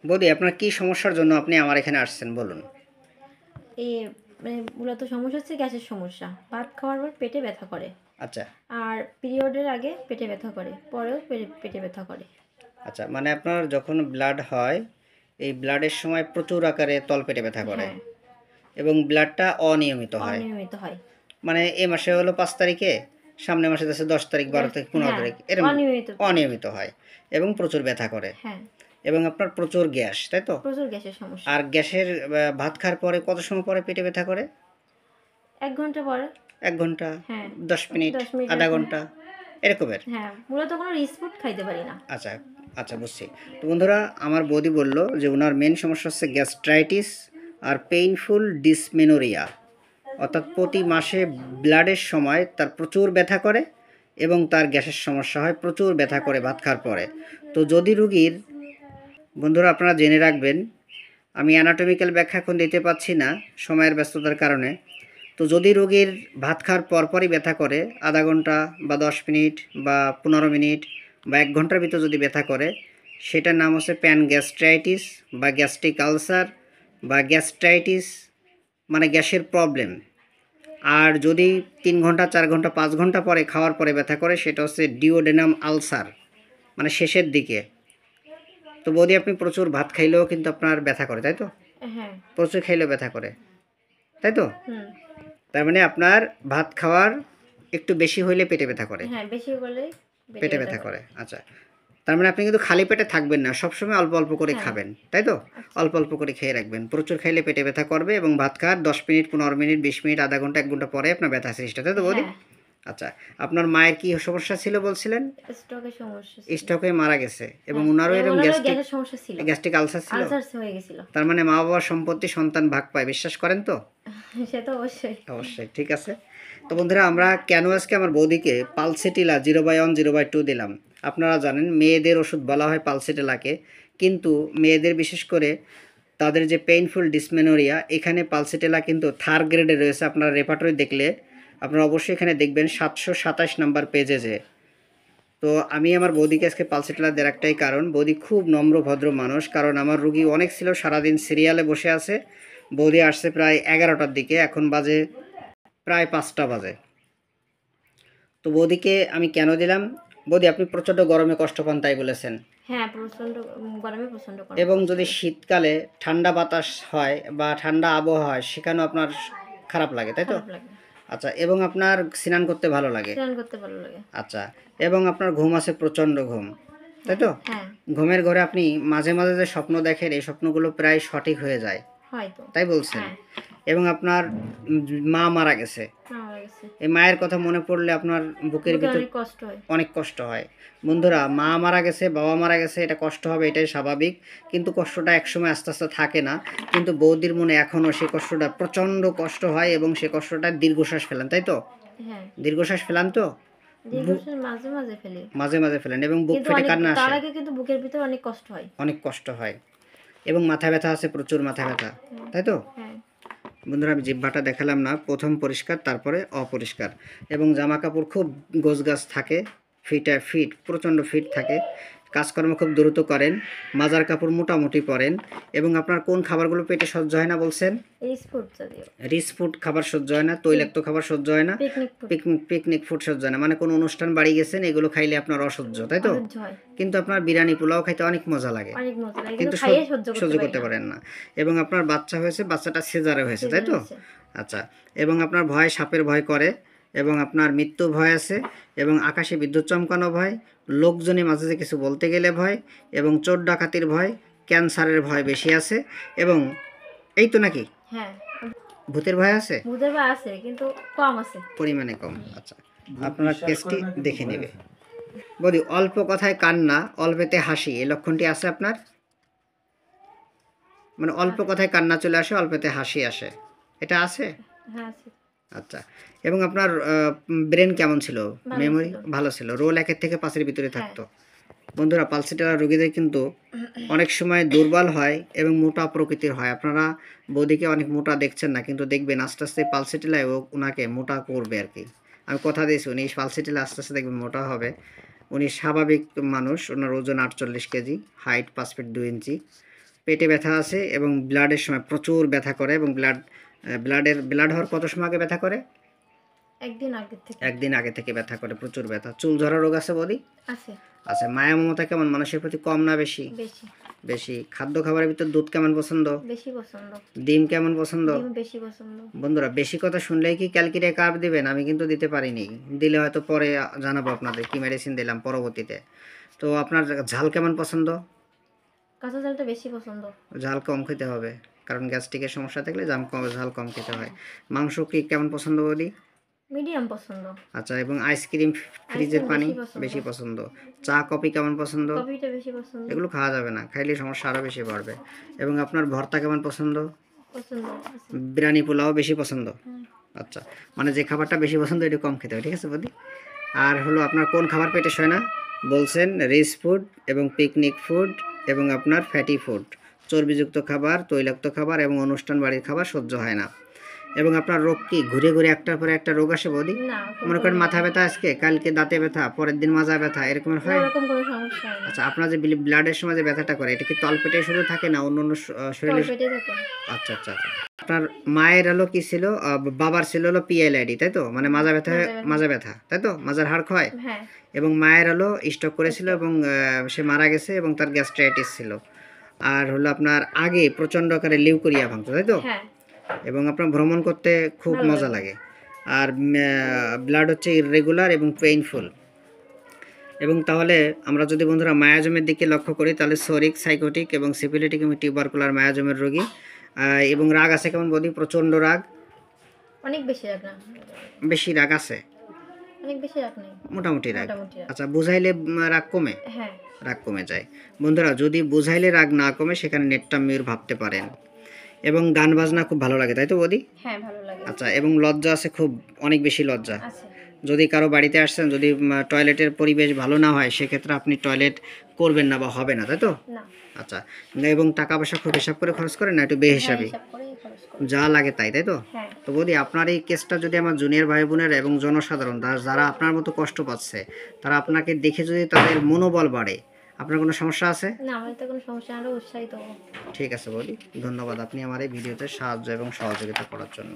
বৌদি, আপনার কি সমস্যার জন্য আপনি আমার এখানে আসছেন বলুন। এ মানে মূলত সমস্যা হচ্ছে গ্যাসের সমস্যা। ভাত খাওয়ার পর পেটে ব্যথা করে। আচ্ছা। আর পিরিয়ডের আগে পেটে ব্যথা করে, পরেও পেটে ব্যথা করে। আচ্ছা, মানে আপনার যখন ব্লাড হয়, এই ব্লাডের সময় প্রচুর আকারে তলপেটে ব্যথা করে হ্যাঁ, এবং ব্লাডটা অনিয়মিত হয়। অনিয়মিত হয়। মানে এ মাসে হলো 5 তারিখে, সামনের মাসে যাচ্ছে 10 তারিখ, 12 তারিখ, 15 হ্যাঁ, তারিখ, এরকম অনিয়মিত। অনিয়মিত হয় এবং প্রচুর ব্যথা করে হ্যাঁ, এবং আপনার প্রচুর গ্যাস, তাই তো? প্রচুর গ্যাসের সমস্যা। আর গ্যাসের ভাত খাওয়ার পরে কত সময় পরে পেটে ব্যথা করে? ১ ঘন্টা পরে। 1 ঘন্টা, হ্যাঁ, 10 মিনিট, ১০ মিনিট আধা এরকম। ঘন্টা, এরকমের? হ্যাঁ, মূলত কোনো রিচ ফুড খাইতে পারি না। আচ্ছা, আচ্ছা, বুঝছি। তো বন্ধুরা, আমার বৌদি বলল যে ওনার মেন সমস্যা হচ্ছে গ্যাস্ট্রাইটিস আর পেইনফুল ডিসমেনোরিয়া, অর্থাৎ প্রতি মাসে ব্লাডের সময় তার প্রচুর ব্যথা করে এবং তার গ্যাসের সমস্যা হয়, প্রচুর ব্যথা করে ভাত খাওয়ার পরে। তো যদি রুগীর, বন্ধুরা আপনারা জেনে রাখবেন, আমি অ্যানাটমিক্যাল ব্যাখ্যা এখন দিতে পারছি না সময়ের ব্যস্ততার কারণে। তো যদি রোগীর ভাত খাওয়ার পরপরই ব্যথা করে, আধা ঘন্টা বা 10 মিনিট বা 15 মিনিট বা 1 ঘন্টার ভিতর যদি ব্যথা করে, সেটার নাম হচ্ছে প্যানগ্যাস্ট্রাইটিস বা গ্যাস্ট্রিক আলসার বা গ্যাস্ট্রাইটিস, মানে গ্যাসের প্রবলেম। আর যদি 3 ঘন্টা, 4 ঘন্টা, 5 ঘন্টা পরে খাওয়ার পরে ব্যথা করে, সেটা হচ্ছে ডিওডেনাম আলসার, মানে শেষের দিকে। তো বৌদি, আপনি প্রচুর ভাত খাইলেও কিন্তু আপনার ব্যথা করে, তাই তো? হ্যাঁ। প্রচুর খাইলেও ব্যথা করে, তাই তো? হুম। তার মানে আপনার ভাত খাওয়ার একটু বেশি হইলে পেটে ব্যথা করে। হ্যাঁ, বেশি করলেই পেটে পেটে ব্যথা ব্যথা করে। করে, আচ্ছা। তার মানে আপনি কিন্তু খালি পেটে থাকবেন না, সবসময় অল্প অল্প করে হ্যাঁ। খাবেন, তাই তো? আচ্ছা। অল্প অল্প করে খেয়ে রাখবেন। প্রচুর খাইলে পেটে ব্যথা করবে এবং ভাত খাওয়ার 10 মিনিট, 15 মিনিট, 20 মিনিট, আধা ঘন্টা, 1 ঘন্টা পরে আপনার ব্যথা সৃষ্টি, তাই তো বৌদি? হ্যাঁ, আচ্ছা। আপনার মায়ের কি সমস্যা ছিল বলছিলেন? স্টকের সমস্যা ছিল। স্ট্রোক হয়ে মারা গেছে এবং হ্যাঁ, ওনারও এবং এরকম ওনারও গ্যাস্ট্রিক গ্যাসের সমস্যা ছিল। গ্যাস্ট্রিক আলসার ছিল। আলসার হয়ে গেছিল। তার মানে মা বাবার সম্পত্তি সন্তান ভাগ পায়, বিশ্বাস করেন তো? সে তো অবশ্যই। অবশ্যই, ঠিক আছে। তো বন্ধুরা, আমরা কেন আজকে আমার বৌদিকে পালসেটিলা 0/1 0/2 দিলাম? আপনারা জানেন মেয়েদের ওষুধ বলা হয় পালসেটিলাকে, কিন্তু মেয়েদের বিশেষ করে তাদের যে পেইনফুল ডিসমেনোরিয়া, এখানে পালসেটিলা কিন্তু থার্ড গ্রেডে রয়েছে। আপনারা রেপার্টরি দেখলে আপনারা অবশ্যই এখানে দেখবেন 727 নাম্বার পেজে যে। তো আমি আমার বৌদিকে আজকে পালসেটিলা দেওয়ার একটাই কারণ, বৌদি খুব নম্র ভদ্র মানুষ, কারণ আমার রুগী অনেক ছিল, সারাদিন সিরিয়ালে বসে আছে। বৌদি আসছে প্রায় 11টার দিকে, এখন বাজে প্রায় 5টা বাজে। তো বৌদিকে আমি কেন দিলাম? বৌদি, আপনি প্রচণ্ড গরমে কষ্ট পান, তাই বলেছেন। হ্যাঁ, প্রচণ্ড গরমে প্রচণ্ড এবং কষ্ট যদি হয়। শীতকালে ঠান্ডা বাতাস হয় বা ঠান্ডা আবহাওয়া হয়, সেখানেও আপনার খারাপ লাগে, তাই তো? খারাপ লাগে। আচ্ছা, এবং আপনার স্নান করতে ভালো লাগে। স্নান করতে ভালো লাগে। আচ্ছা, এবং আপনার ঘুম আছে, প্রচণ্ড ঘুম, তাই হ্যাঁ, তো? হ্যাঁ, ঘুমের ঘরে আপনি মাঝে মাঝে যে স্বপ্ন দেখেন, এই স্বপ্নগুলো প্রায় সঠিক হয়ে যায়, হয়তো। তাই বলছেন। হ্যাঁ, এবং আপনার মা মারা গেছে, মারা গেছে। এই মায়ের কথা মনে পড়লে আপনার বুকের বুকে ভিতর অনেক কষ্ট হয়। অনেক কষ্ট হয়। বন্ধুরা, মা মারা গেছে, বাবা মারা গেছে, এটা কষ্ট হবে, এটাই স্বাভাবিক। কিন্তু কষ্টটা একসময় আস্তে আস্তে থাকে না। কিন্তু বৌদির মনে এখনও সেই কষ্টটা প্রচণ্ড কষ্ট হয় এবং সে কষ্টটা দীর্ঘশ্বাস ফেলেন, তাই তো? হ্যাঁ, দীর্ঘশ্বাস ফেলান তো? দীর্ঘশ্বাস মাঝে মাঝে ফেলি। মাঝে মাঝে ফেলেন এবং বুক কিন্তু ফেটে অনেক কান্না তার আসে। আগে কিন্তু বুকের ভিতর অনেক কষ্ট হয়। অনেক কষ্ট হয় এবং মাথা ব্যথা আছে, প্রচুর মাথা ব্যথা, হ্যাঁ, তাই তো? হ্যাঁ, বন্ধুরা, আমি জিহ্বাটা দেখালাম না, প্রথম পরিষ্কার, তারপরে অপরিষ্কার, এবং জামা কাপড় খুব গোছগাছ থাকে, ফিট, প্রচণ্ড ফিট থাকে, কাজকর্ম খুব দ্রুত করেন, মাজার কাপড় মোটামুটি পরেন। এবং আপনার কোন খাবারগুলো পেটে সহ্য হয় না বলছেন? রিচ ফুড জাতীয়। রিচ ফুড খাবার সহ্য হয় না, তৈলাক্ত খাবার সহ্য হয় না, পিকনিক ফুড পিকনিক ফুড সহ্য হয় না, মানে কোনো অনুষ্ঠান বাড়ি গেছেন, এগুলো খাইলে আপনার অসহ্য, তাই তো? অসহ্য হয়। কিন্তু আপনার বিরিয়ানি পোলাও খাইতে অনেক মজা লাগে, অনেক মজা লাগে, কিন্তু কিন্তু খাইয়ে সহ্য সহ্য করতে পারি করতে না। পারেন না। এবং আপনার বাচ্চা হয়েছে, বাচ্চাটা সিজারে হয়েছে, তাই সিজার তো? হয়েছে। আচ্ছা। এবং আপনার ভয়, সাপের ভয় করে, এবং আপনার মৃত্যু ভয় আছে, এবং আকাশে বিদ্যুৎ চমকানো ভয়, লোকজনের মাঝে যে কিছু বলতে গেলে ভয়, এবং চোর ডাকাতির ভয়, ক্যান্সারের ভয় বেশি আছে, এবং এই তো নাকি হ্যাঁ, ভূতের ভয় আছে, বুধের বা আছে কিন্তু কম আছে। পরিমাণে কম। আচ্ছা, আপনারা কেসটি দেখে নেবে। বলি, অল্প কথায় কান্না, অল্পেতে হাসি, এই লক্ষণটি আছে আপনার? মানে অল্প কথায় কান্না চলে আসে, অল্পতে হাসি আসে, এটা আছে? হ্যাঁ, আছে। আচ্ছা। এবং আপনার ব্রেন কেমন ছিল? ভালো মেমোরি ছিল। ভালো ছিল, রোল 1 থেকে 5-এর ভিতরে হ্যাঁ। থাকতো। বন্ধুরা, পালসিটারা রোগীদের কিন্তু অনেক সময় দুর্বল হয় এবং মোটা প্রকৃতির হয়। আপনারা বৌদিকে অনেক মোটা দেখছেন না, কিন্তু দেখবেন আস্তে আস্তে পালসিটিলায় ওনাকে মোটা করবে আর কি। আমি কথা দিয়েছি, উনি পালসিটিলা আস্তে আস্তে দেখবেন মোটা হবে। উনি স্বাভাবিক মানুষ, ওনার ওজন 48 কেজি, হাইট 5 ফিট 2 ইঞ্চি। পেটে ব্যথা আছে এবং ব্লাডের সময় প্রচুর ব্যথা করে এবং ব্লাড হওয়ার কত সময় আগে ব্যথা করে? একদিন আগের থেকে একদিন আগে থেকে ব্যথা করে, প্রচুর ব্যথা। চুল ঝরা রোগ আছে বৌদি? আছে। আচ্ছা, মায়া মমতা কেমন মানুষের প্রতি, কম না বেশি? বেশি। বেশি। খাদ্য খাবারের ভিতর দুধ কেমন পছন্দ? বেশি পছন্দ। ডিম কেমন পছন্দ? ডিম বেশি পছন্দ। বন্ধুরা, বেশি কথা শুনলেই কি ক্যালকিরে কার্ভ দিবেন? আমি কিন্তু দিতে পারিনি, দিলে হয়তো পরে জানাবো আপনাদের কি মেডিসিন দিলাম পরবর্তীতে। তো আপনার ঝাল কেমন পছন্দ? কাঁচা ঝালটা বেশি পছন্দ। ঝাল কম খেতে হবে, কারণ গ্যাস্ট্রিকের সমস্যা থাকলে ঝাল কম খেতে হয়। মাংস কি কেমন পছন্দ বৌদি? মিডিয়াম পছন্দ। আচ্ছা, এবং আইসক্রিম, ফ্রিজের আইসক্রিম পানি বেশি পছন্দ। বেশি পছন্দ। চা কফি কেমন পছন্দ? কফিটা বেশি পছন্দ। এগুলো খাওয়া যাবে না, খাইলে সমস্যা আরও বেশি বাড়বে। এবং আপনার ভর্তা কেমন পছন্দ? পছন্দ আছে। বিরিয়ানি পোলাও বেশি পছন্দ? হুম। আচ্ছা, মানে যে খাবারটা বেশি পছন্দ এটা কম খেতে হবে, ঠিক আছে বৌদি? আর হলো আপনার কোন খাবার পেটে সয় না বলছেন? রিচ ফুড এবং পিকনিক ফুড এবং আপনার ফ্যাটি ফুড, চর্বিযুক্ত খাবার, তৈলাক্ত খাবার এবং অনুষ্ঠান বাড়ির খাবার সহ্য হয় না। এবং আপনার রোগ কি ঘুরে ঘুরে একটার পরে একটা রোগ আসে বৌদি? না, মনে করেন মাথা ব্যথা আজকে, কালকে দাঁতে ব্যথা, পরের দিন মাজা ব্যথা, এরকম হয়? ওরকম কোনো সমস্যা হয় না। আচ্ছা, আপনার যে ব্লাডের সময় যে ব্যথাটা করে এটা কি তলপেটে শুধু থাকে না অন্য অন্য শরীরে? পেটে থাকে। আচ্ছা আচ্ছা আচ্ছা। আপনার মায়ের হলো কি ছিল, বাবার ছিল হলো পিএলআইডি, তাই তো? মানে মাজা ব্যথা, তাই তো? মাজার হাড় ক্ষয়। হ্যাঁ। এবং মায়ের হলো স্ট্রোক করেছিল এবং সে মারা গেছে এবং তার গ্যাস্ট্রাইটিস ছিল। আর হলো আপনার আগে প্রচণ্ড আকারে লিউকোরিয়া ভাঙতো, তাই তো? হ্যাঁ। এবং আপনার ভ্রমণ করতে খুব ভালো মজা লাগে। আর ব্লাড হচ্ছে ইররেগুলার এবং পেইনফুল। এবং তাহলে আমরা যদি বন্ধুরা মায়াজমের দিকে লক্ষ্য করি তাহলে সোরিক, সাইকোটিক এবং সিফিলিটিক এবং টিউবারকুলার মায়াজমের রোগী। এবং রাগ আছে কেমন বৌদি? প্রচণ্ড রাগ? অনেক বেশি রাগ না। বেশি রাগ আছে? অনেক বেশি রাগ নেই। মোটামুটি রাগ। মোটামুটি রাগ। আচ্ছা, বুঝাইলে রাগ কমে? হ্যাঁ। রাগ কমে যায়। বন্ধুরা, যদি বুঝাইলে রাগ না কমে সেখানে নেটটা মিউর ভাবতে পারেন। এবং গান বাজনা খুব ভালো লাগে, তাই তো বৌদি? হ্যাঁ, ভালো লাগে। আচ্ছা, এবং লজ্জা আছে খুব, অনেক বেশি লজ্জা। আছে। যদি কারো বাড়িতে আসছেন, যদি টয়লেটের পরিবেশ ভালো না হয় সেক্ষেত্রে আপনি টয়লেট করবেন না বা হবে না, তাই তো? না। আচ্ছা, এবং টাকা পয়সা খুব হিসাব করে খরচ করেন না, একটু হ্যাঁ, বেহিসাবি, হিসাব করেই খরচ করি। যা লাগে তাই, তাই তো? হ্যাঁ। তো বৌদি, আপনার এই কেসটা যদি আমার জুনিয়র ভাই বোনেরা এবং জনসাধারণ যারা আপনার মতো কষ্ট পাচ্ছে তারা আপনাকে দেখে যদি তাদের মনোবল বাড়ে, আপনার কোনো সমস্যা আছে? না, আমার তো কোনো সমস্যা না, আরো উৎসাহিত হবো। ঠিক আছে বৌদি, ধন্যবাদ আপনি আমার এই ভিডিওতে সাহায্য এবং সহযোগিতা করার জন্য।